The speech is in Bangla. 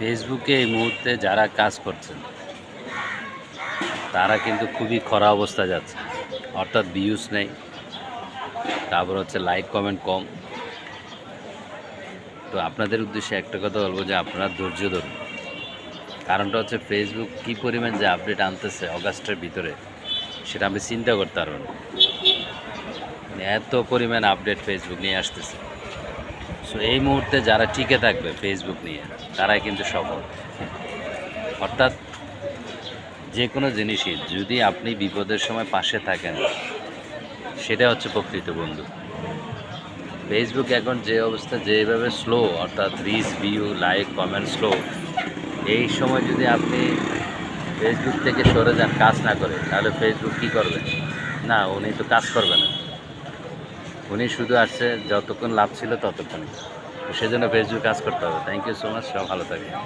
ফেসবুকে এই মুহূর্তে যারা কাজ করছেন তারা কিন্তু খুবই খরা অবস্থা যাচ্ছে, অর্থাৎ ভিউজ নেই, তারপর হচ্ছে লাইক কমেন্ট কম। তো আপনাদের উদ্দেশ্যে একটা কথা বলবো যে আপনারা ধৈর্য ধরুন। কারণটা হচ্ছে ফেসবুক কী পরিমাণ যে আপডেট আনতেছে অগাস্টের ভিতরে, সেটা আমি চিন্তা করতে পারবো না। মানে এত পরিমাণ আপডেট ফেসবুক নিয়ে আসতেছে। সো এই মুহূর্তে যারা টিকে থাকবে ফেসবুক নিয়ে তারাই কিন্তু সফল। অর্থাৎ যে কোনো জিনিসই যদি আপনি বিপদের সময় পাশে থাকেন, সেটা হচ্ছে প্রকৃত বন্ধু। ফেসবুক এখন যে অবস্থা, যেভাবে স্লো, অর্থাৎ reach, view, like, comment slow, এই সময় যদি আপনি ফেসবুক থেকে সরে যান, কাজ না করে, তাহলে ফেসবুক কী করবে? না, উনি তো কাজ করবে না। উনি শুধু আসছে যতক্ষণ লাভ ছিল ততক্ষণই। তো সেজন্য ফেসবুক কাজ করতে হবে। থ্যাংক ইউ সো মাচ, সব ভালো থাকবেন।